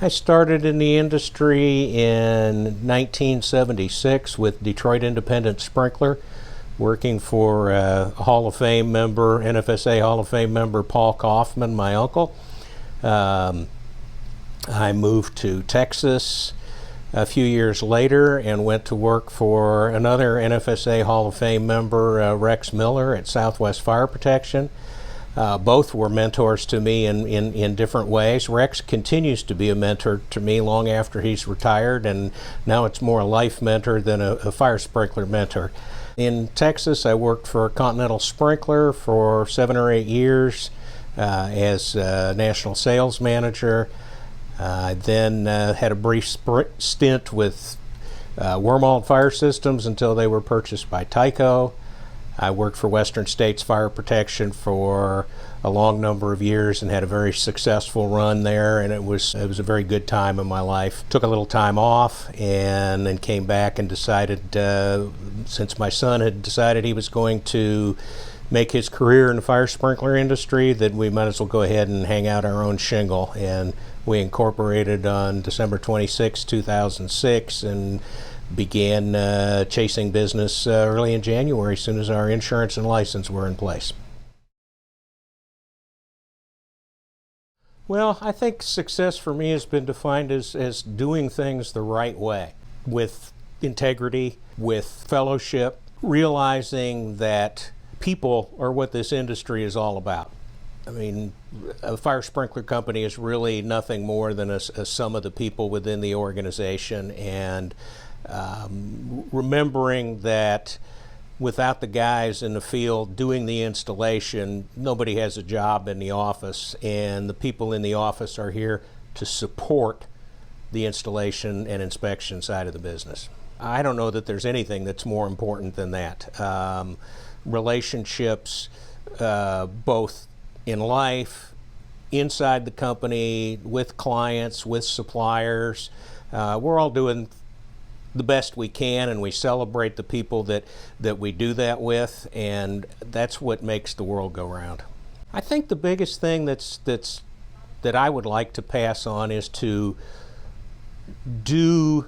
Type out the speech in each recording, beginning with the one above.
I started in the industry in 1976 with Detroit Independent Sprinkler, working for Hall of Fame member, NFSA Hall of Fame member Paul Kauffman, my uncle. I moved to Texas a few years later and went to work for another NFSA Hall of Fame member, Rex Miller at Southwest Fire Protection. Both were mentors to me in different ways. Rex continues to be a mentor to me long after he's retired, and now it's more a life mentor than a fire sprinkler mentor. In Texas, I worked for Continental Sprinkler for 7 or 8 years as national sales manager. I then had a brief stint with Wormald Fire Systems until they were purchased by Tyco. I worked for Western States Fire Protection for a long number of years and had a very successful run there, and it was a very good time in my life. Took a little time off and then came back and decided, since my son had decided he was going to make his career in the fire sprinkler industry, that we might as well go ahead and hang out our own shingle. And we incorporated on December 26, 2006, and began chasing business early in January, as soon as our insurance and license were in place. Well, I think success for me has been defined as doing things the right way, with integrity, with fellowship, realizing that people are what this industry is all about. I mean, a fire sprinkler company is really nothing more than a sum of the people within the organization, and remembering that without the guys in the field doing the installation, nobody has a job in the office, and the people in the office are here to support the installation and inspection side of the business. I don't know that there's anything that's more important than that. Relationships, both in life, inside the company, with clients, with suppliers. We're all doing the best we can, and we celebrate the people that we do that with, and that's what makes the world go round. I think the biggest thing that I would like to pass on is to do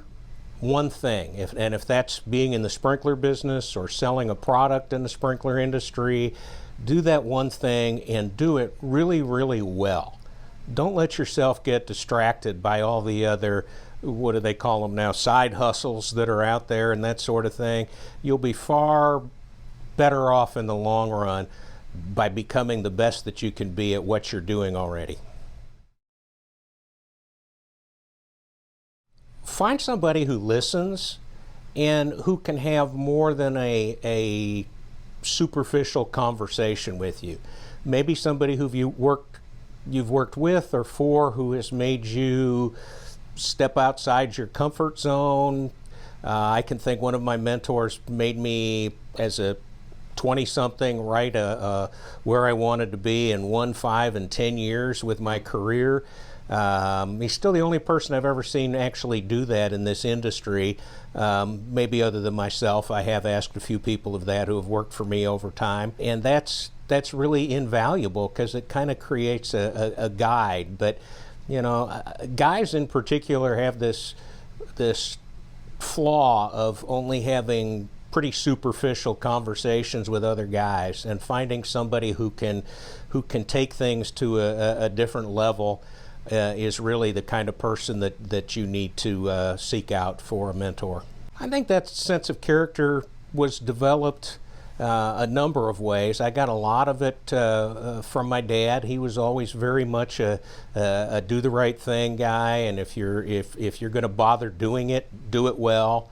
one thing, if that's being in the sprinkler business or selling a product in the sprinkler industry, do that one thing and do it really, really well. Don't let yourself get distracted by all the other, what do they call them now, side hustles that are out there and that sort of thing. You'll be far better off in the long run by becoming the best that you can be at what you're doing already. Find somebody who listens and who can have more than a superficial conversation with you. Maybe somebody who you've worked with or for, who has made you step outside your comfort zone. I can think one of my mentors made me, as a 20-something, right where I wanted to be in 1, 5, and 10 years with my career. He's still the only person I've ever seen actually do that in this industry. Maybe other than myself. I have asked a few people of that who have worked for me over time, and that's really invaluable because it kind of creates a guide. But you know, guys in particular have this flaw of only having pretty superficial conversations with other guys, and finding somebody who can take things to a different level is really the kind of person that you need to seek out for a mentor. I think that sense of character was developed a number of ways. I got a lot of it from my dad. He was always very much a do the right thing guy, and if you're going to bother doing it, do it well.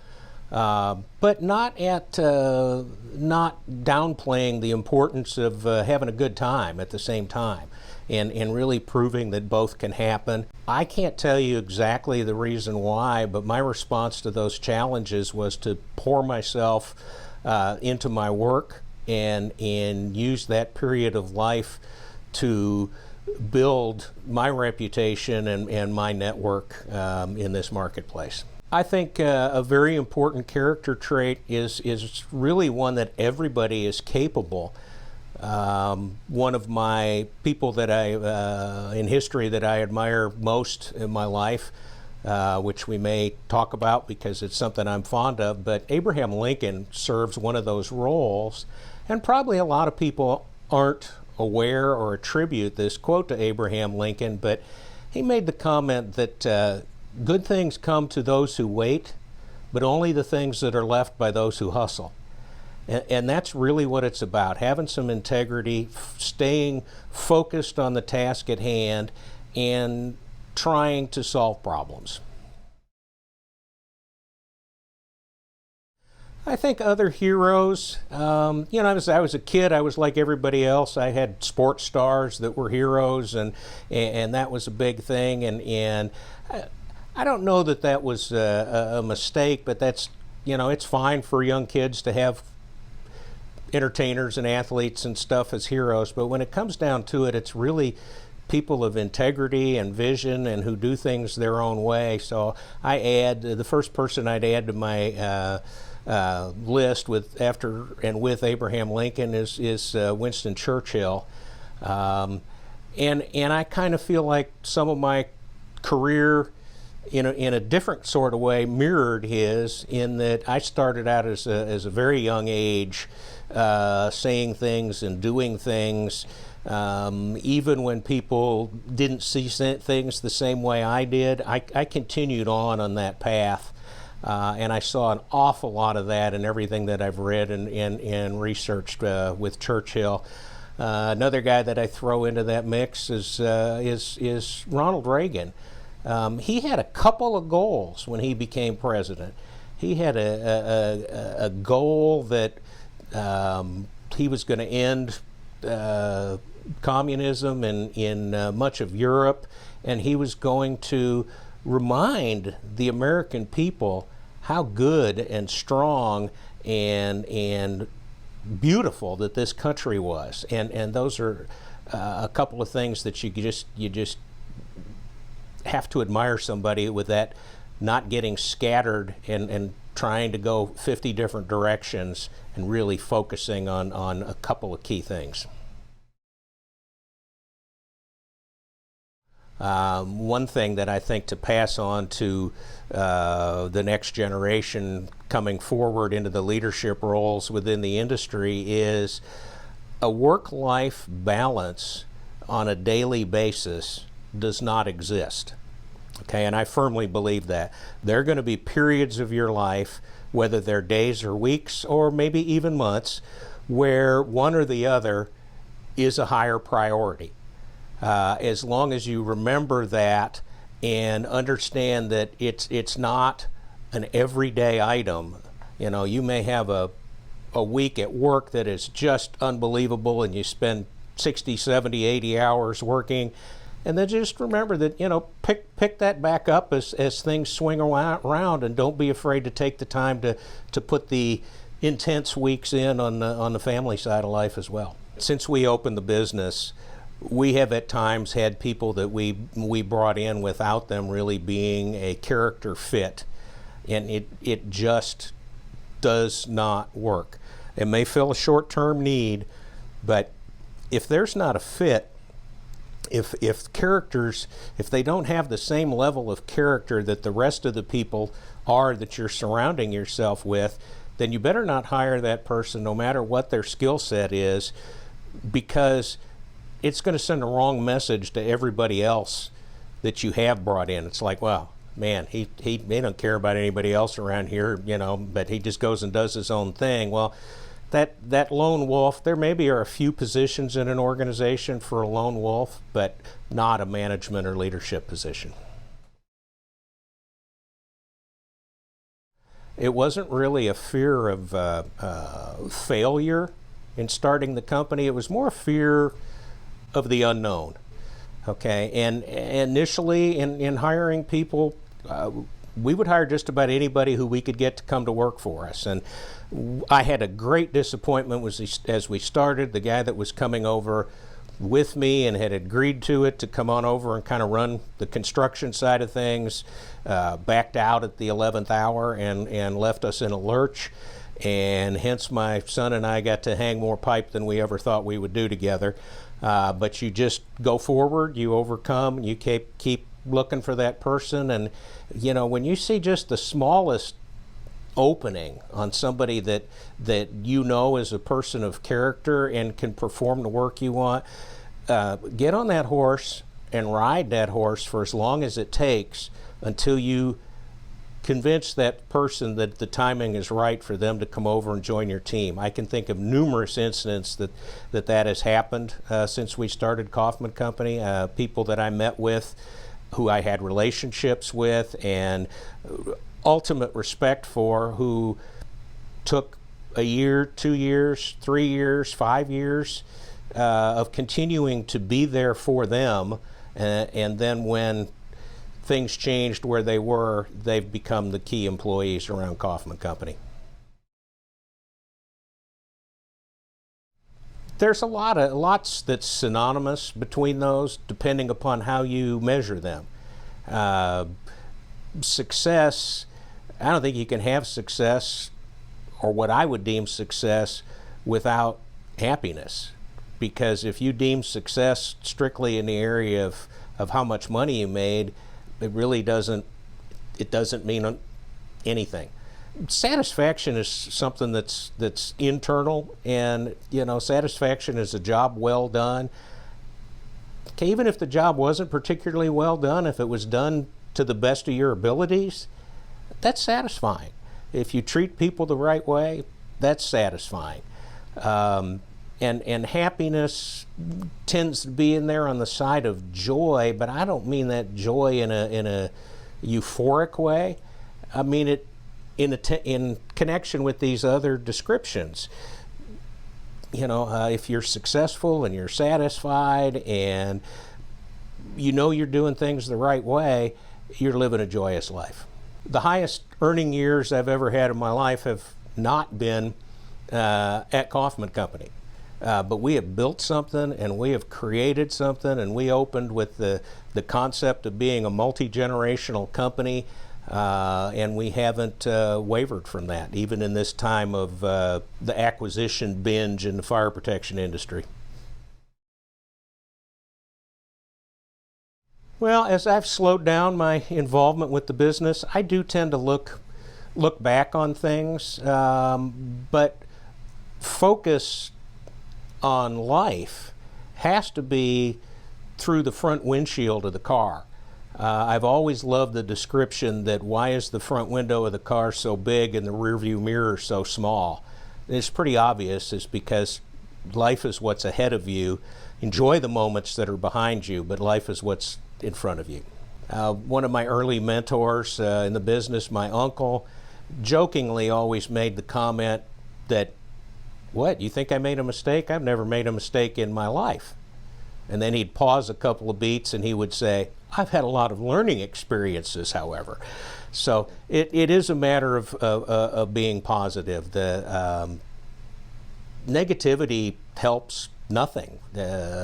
But not downplaying the importance of having a good time at the same time, and really proving that both can happen. I can't tell you exactly the reason why, but my response to those challenges was to pour myself into my work and use that period of life to build my reputation and my network in this marketplace. I think a very important character trait is really one that everybody is capable One of my people that in history that I admire most in my life, which we may talk about because it's something I'm fond of, but Abraham Lincoln serves one of those roles, and probably a lot of people aren't aware or attribute this quote to Abraham Lincoln, but he made the comment that good things come to those who wait, but only the things that are left by those who hustle. And that's really what it's about, having some integrity, staying focused on the task at hand, and trying to solve problems. I think other heroes, as I was a kid, I was like everybody else. I had sports stars that were heroes, and that was a big thing. And I don't know that that was a mistake, but that's, it's fine for young kids to have entertainers and athletes and stuff as heroes. But when it comes down to it, it's really people of integrity and vision and who do things their own way. So the first person I'd add to my list with Abraham Lincoln is Winston Churchill, and I kind of feel like some of my career in a different sort of way mirrored his, in that I started out as a very young age saying things and doing things, even when people didn't see things the same way I did. I continued on that path. And I saw an awful lot of that in everything that I've read and researched with Churchill. Another guy that I throw into that mix is Ronald Reagan. He had a couple of goals when he became president. He had a goal that he was going to end communism in much of Europe, and he was going to remind the American people how good and strong and beautiful that this country was, and those are a couple of things that you just have to admire somebody with that, not getting scattered and trying to go 50 different directions and really focusing on a couple of key things. One thing that I think to pass on to the next generation coming forward into the leadership roles within the industry is a work-life balance on a daily basis does not exist. Okay, and I firmly believe that. There are going to be periods of your life, whether they're days or weeks or maybe even months, where one or the other is a higher priority. As long as you remember that and understand that it's not an everyday item. You may have a week at work that is just unbelievable and you spend 60, 70, 80 hours working, and then just remember that, pick that back up as things swing around, and don't be afraid to take the time to put the intense weeks in on the family side of life as well. Since we opened the business, we have at times had people that we brought in without them really being a character fit, and it just does not work. It may fill a short-term need, but if there's not a fit, if they don't have the same level of character that the rest of the people are that you're surrounding yourself with, then you better not hire that person no matter what their skill set is, because it's going to send a wrong message to everybody else that you have brought in. It's like, well, man, he don't care about anybody else around here, but he just goes and does his own thing. Well, that lone wolf, there maybe are a few positions in an organization for a lone wolf, but not a management or leadership position. It wasn't really a fear of failure in starting the company. It was more fear of the unknown. Okay, and initially in hiring people, we would hire just about anybody who we could get to come to work for us. And I had a great disappointment as we started. The guy that was coming over with me and had agreed to it to come on over and kind of run the construction side of things, backed out at the 11th hour and left us in a lurch. and hence my son and I got to hang more pipe than we ever thought we would do together. But you just go forward, you overcome, you keep looking for that person. And you know, when you see just the smallest opening on somebody that you know is a person of character and can perform the work you want, get on that horse and ride that horse for as long as it takes until you convince that person that the timing is right for them to come over and join your team. I can think of numerous incidents that has happened since we started Kauffman Company. People that I met with, who I had relationships with, and ultimate respect for, who took a year, 2 years, 3 years, 5 years of continuing to be there for them, and then when things changed where they were, they've become the key employees around Kauffman Company. There's lots that's synonymous between those, depending upon how you measure them. Success, I don't think you can have success, or what I would deem success, without happiness. Because if you deem success strictly in the area of how much money you made, it really doesn't mean anything. Satisfaction is something that's internal, and you know, satisfaction is a job well done. Okay, even if the job wasn't particularly well done, if it was done to the best of your abilities, that's satisfying. If you treat people the right way, that's satisfying. And happiness tends to be in there on the side of joy, but I don't mean that joy in a euphoric way. I mean it in connection with these other descriptions. You know, if you're successful and you're satisfied and you know you're doing things the right way, you're living a joyous life. The highest earning years I've ever had in my life have not been at Kauffman Company. But we have built something, and we have created something, and we opened with the concept of being a multi-generational company, and we haven't wavered from that, even in this time of the acquisition binge in the fire protection industry. Well, as I've slowed down my involvement with the business, I do tend to look back on things, but focus on life has to be through the front windshield of the car. I've always loved the description that why is the front window of the car so big and the rearview mirror so small? It's pretty obvious. It's because life is what's ahead of you. Enjoy the moments that are behind you, but life is what's in front of you. One of my early mentors in the business, my uncle, jokingly always made the comment that, "What, you think I made a mistake? I've never made a mistake in my life." And then he'd pause a couple of beats and he would say, "I've had a lot of learning experiences, however." So it is a matter of being positive. The negativity helps nothing.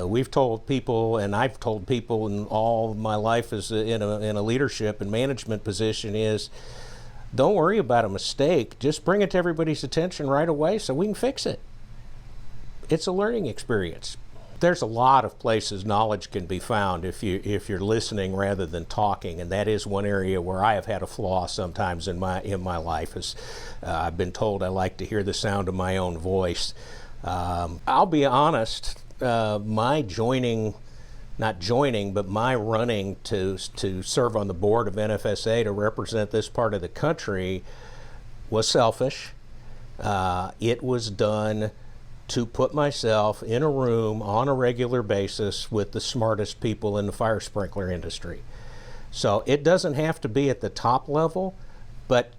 We've told people, and I've told people in all my life as in a leadership and management position, is don't worry about a mistake. Just bring it to everybody's attention right away so we can fix it. It's a learning experience. There's a lot of places knowledge can be found if you're listening rather than talking, and that is one area where I have had a flaw sometimes in my life. Is I've been told I like to hear the sound of my own voice. I'll be honest. My my running to serve on the board of NFSA to represent this part of the country was selfish. It was done to put myself in a room on a regular basis with the smartest people in the fire sprinkler industry. So it doesn't have to be at the top level, but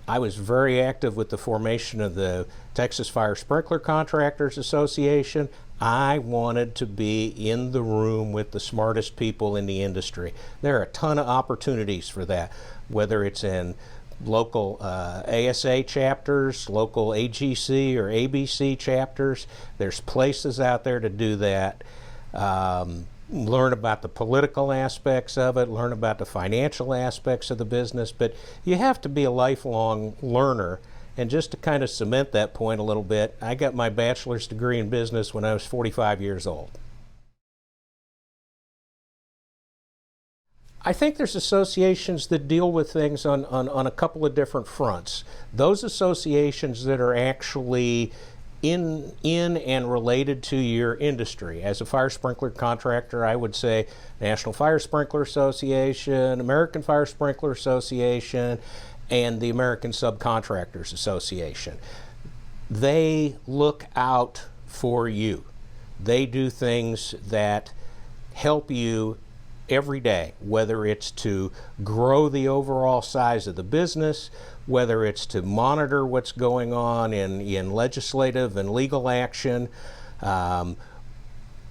I was very active with the formation of the Texas Fire Sprinkler Contractors Association. I wanted to be in the room with the smartest people in the industry. There are a ton of opportunities for that, whether it's in local ASA chapters, local AGC or ABC chapters. There's places out there to do that. Learn about the political aspects of it, learn about the financial aspects of the business, but you have to be a lifelong learner And just to kind of cement that point a little bit, I got my bachelor's degree in business when I was 45 years old. I think there's associations that deal with things on a couple of different fronts. Those associations that are actually in and related to your industry. As a fire sprinkler contractor, I would say National Fire Sprinkler Association, American Fire Sprinkler Association, and the American Subcontractors Association. They look out for you. They do things that help you every day, whether it's to grow the overall size of the business, whether it's to monitor what's going on in legislative and legal action,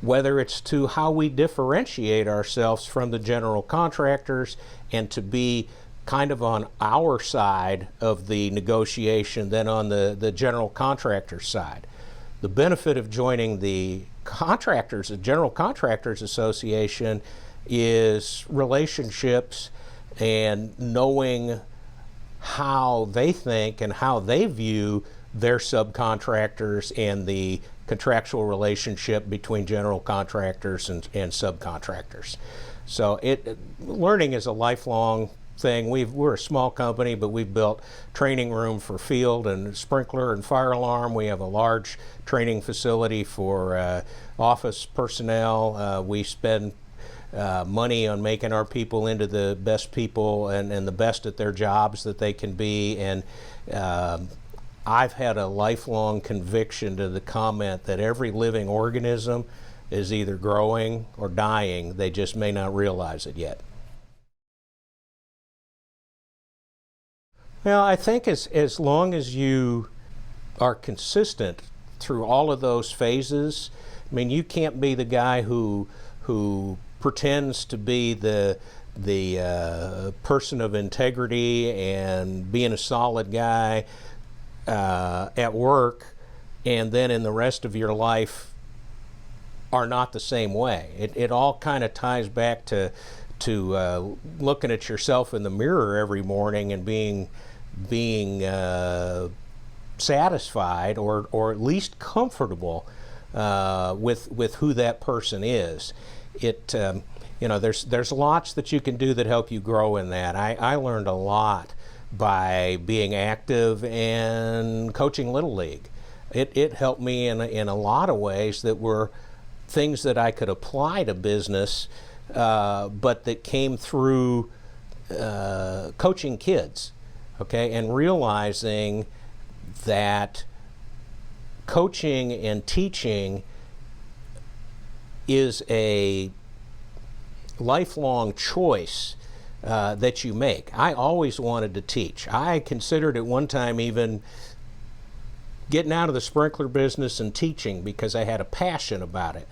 whether it's to how we differentiate ourselves from the general contractors and to be kind of on our side of the negotiation than on the general contractor side. The benefit of joining the General Contractors Association is relationships and knowing how they think and how they view their subcontractors and the contractual relationship between general contractors and subcontractors. So learning is a lifelong thing. We're a small company, but we've built training room for field and sprinkler and fire alarm. We have a large training facility for office personnel. We spend money on making our people into the best people and the best at their jobs that they can be. And I've had a lifelong conviction to the comment that every living organism is either growing or dying. They just may not realize it yet. Well, I think as long as you are consistent through all of those phases, I mean, you can't be the guy who pretends to be the person of integrity and being a solid guy at work, and then in the rest of your life are not the same way. It all kind of ties back to looking at yourself in the mirror every morning and being satisfied or at least comfortable with who that person is. There's lots that you can do that help you grow in that. I learned a lot by being active and coaching Little League. It helped me in a lot of ways that were things that I could apply to business, but that came through coaching kids, okay, and realizing that coaching and teaching is a lifelong choice that you make. I always wanted to teach. I considered at one time even getting out of the sprinkler business and teaching because I had a passion about it.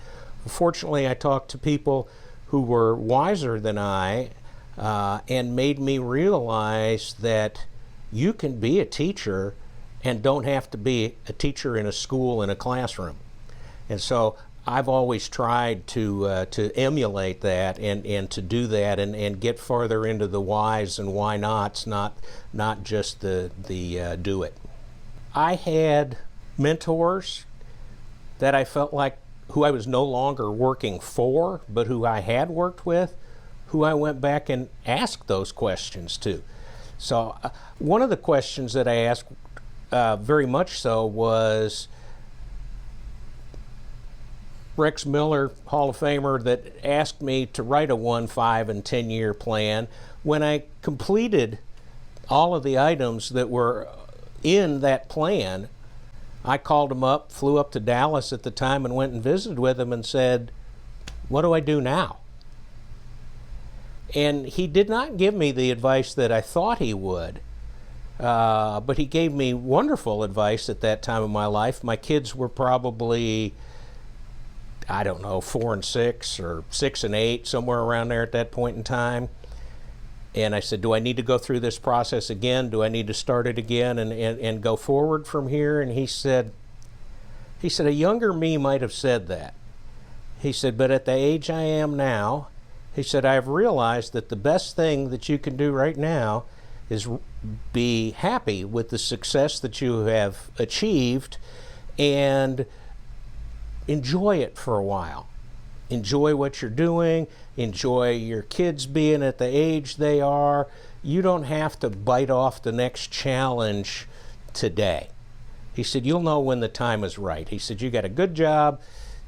Fortunately, I talked to people who were wiser than I and made me realize that you can be a teacher and don't have to be a teacher in a school in a classroom. And so I've always tried to emulate that and to do that and get farther into the whys and why nots, not just the do it. I had mentors that I felt like who I was no longer working for, but who I had worked with, who I went back and asked those questions to. So one of the questions that I asked very much so was Rex Miller, Hall of Famer, that asked me to write a 1, 5, and 10-year plan. When I completed all of the items that were in that plan, I called him up, flew up to Dallas at the time and went and visited with him and said, "What do I do now?" And he did not give me the advice that I thought he would, but he gave me wonderful advice at that time of my life. My kids were probably, I don't know, 4 and 6 or 6 and 8, somewhere around there at that point in time. And I said, do I need to go through this process again? Do I need to start it again and go forward from here? And he said, a younger me might have said that. He said, but at the age I am now, he said, I've realized that the best thing that you can do right now is be happy with the success that you have achieved and enjoy it for a while. Enjoy what you're doing, enjoy your kids being at the age they are. You don't have to bite off the next challenge today. He said, you'll know when the time is right. He said, you got a good job,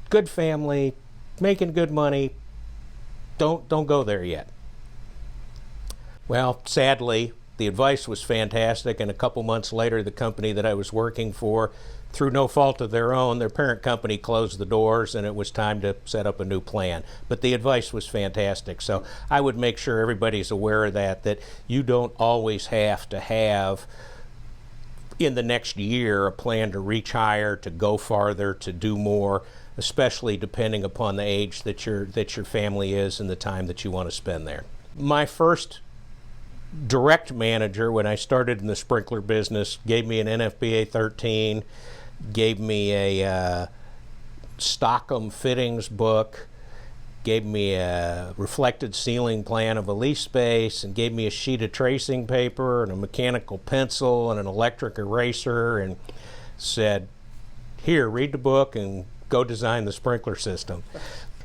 good family, making good money. Don't go there yet. Well, sadly, the advice was fantastic, and a couple months later, the company that I was working for, through no fault of their own, their parent company closed the doors, and it was time to set up a new plan. But the advice was fantastic, so I would make sure everybody's aware of that you don't always have to have in the next year a plan to reach higher, to go farther, to do more, especially depending upon the age that your family is and the time that you want to spend there. My first direct manager when I started in the sprinkler business gave me an NFPA 13, gave me a Stockham fittings book, gave me a reflected ceiling plan of a lease space, and gave me a sheet of tracing paper and a mechanical pencil and an electric eraser, and said, here, read the book and go design the sprinkler system.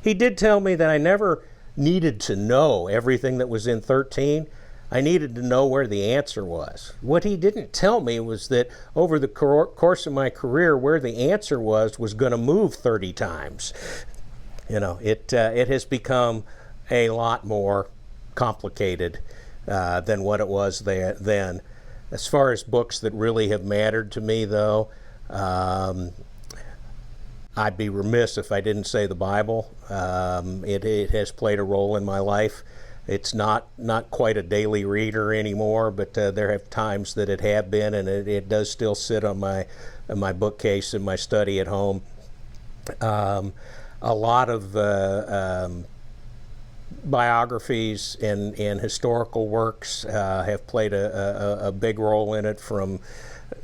He did tell me that I never needed to know everything that was in 13. I needed to know where the answer was. What he didn't tell me was that over the course of my career, where the answer was going to move 30 times. You know, it has become a lot more complicated than what it was then. As far as books that really have mattered to me, though, I'd be remiss if I didn't say the Bible. It has played a role in my life. It's not quite a daily reader anymore, but there have times that it have been, and it does still sit on my bookcase in my study at home. A lot of biographies and historical works have played a big role in it. From,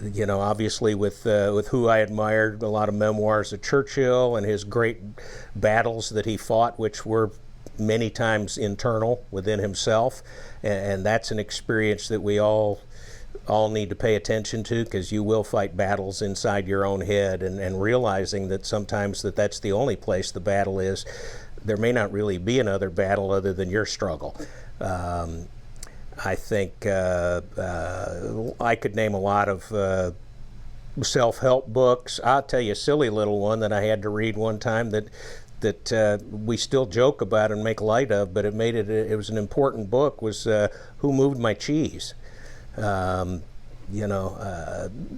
you know, obviously with who I admired, a lot of memoirs of Churchill and his great battles that he fought, which were many times internal within himself, and that's an experience that we all need to pay attention to, because you will fight battles inside your own head, and realizing that sometimes that's the only place the battle is. There may not really be another battle other than your struggle. I think I could name a lot of self-help books. I'll tell you a silly little one that I had to read one time that we still joke about and make light of, but it was an important book, was Who Moved My Cheese?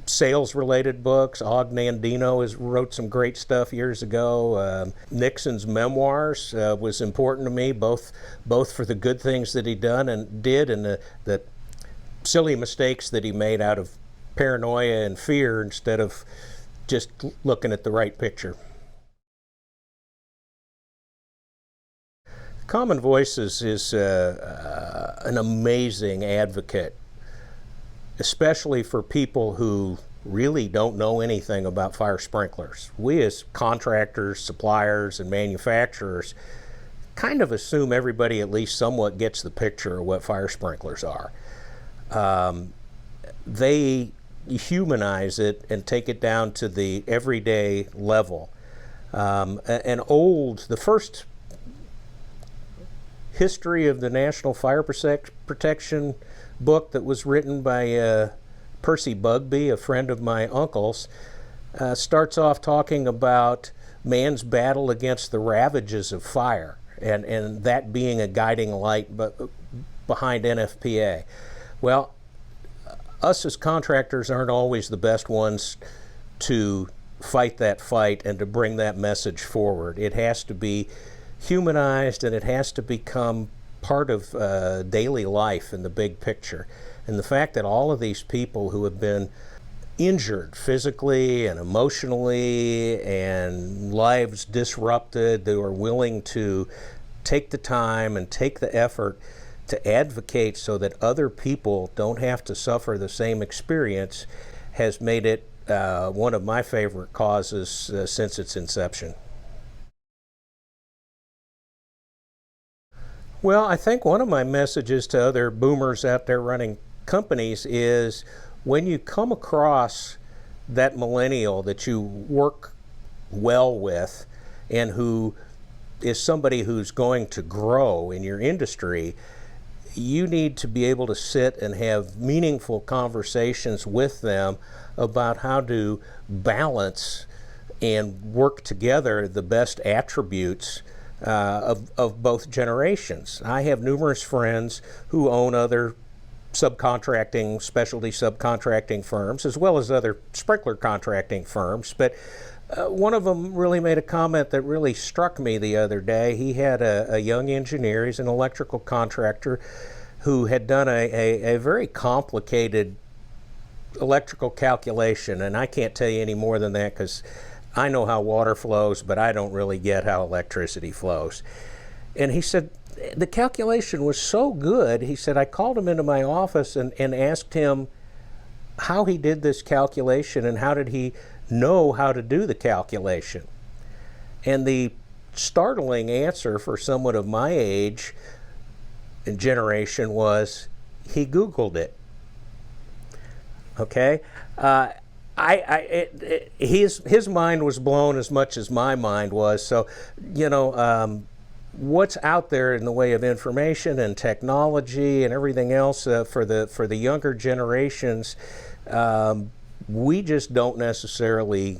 Sales-related books. Og Nandino wrote some great stuff years ago. Nixon's memoirs was important to me, both for the good things that he did and the silly mistakes that he made out of paranoia and fear instead of just looking at the right picture. Common Voices is an amazing advocate, especially for people who really don't know anything about fire sprinklers. We as contractors, suppliers, and manufacturers kind of assume everybody at least somewhat gets the picture of what fire sprinklers are. They humanize it and take it down to the everyday level. The first history of the National Fire Protection book that was written by Percy Bugbee, a friend of my uncle's, starts off talking about man's battle against the ravages of fire, and that being a guiding light behind NFPA. Well, us as contractors aren't always the best ones to fight that fight and to bring that message forward. It has to be humanized, and it has to become part of daily life in the big picture. And the fact that all of these people who have been injured physically and emotionally and lives disrupted, they are willing to take the time and take the effort to advocate so that other people don't have to suffer the same experience, has made it one of my favorite causes since its inception. Well, I think one of my messages to other boomers out there running companies is when you come across that millennial that you work well with and who is somebody who's going to grow in your industry, you need to be able to sit and have meaningful conversations with them about how to balance and work together the best attributes of both generations. I have numerous friends who own other subcontracting, specialty subcontracting firms, as well as other sprinkler contracting firms. But one of them really made a comment that really struck me the other day. He had a young engineer, he's an electrical contractor, who had done a very complicated electrical calculation, and I can't tell you any more than that because I know how water flows, but I don't really get how electricity flows. And he said, the calculation was so good, he said, I called him into my office and asked him how he did this calculation and how did he know how to do the calculation. And the startling answer for someone of my age and generation was, he Googled it. Okay? His mind was blown as much as my mind was. So, what's out there in the way of information and technology and everything else for the younger generations, we just don't necessarily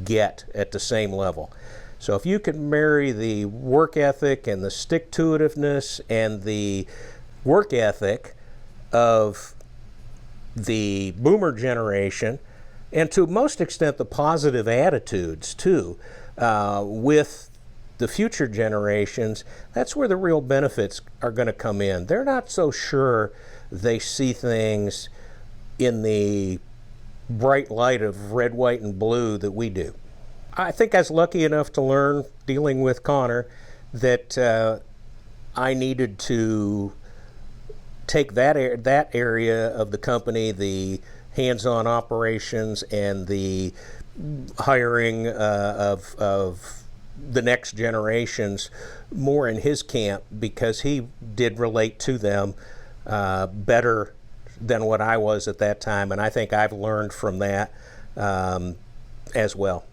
get at the same level. So if you can marry the work ethic and the stick-to-itiveness and the work ethic of the boomer generation, and to most extent the positive attitudes too, with the future generations, that's where the real benefits are going to come in. They're not so sure they see things in the bright light of red, white, and blue that we do. I think I was lucky enough to learn, dealing with Connor, that I needed to take that area of the company, the hands-on operations and the hiring of the next generations, more in his camp, because he did relate to them better than what I was at that time, and I think I've learned from that as well.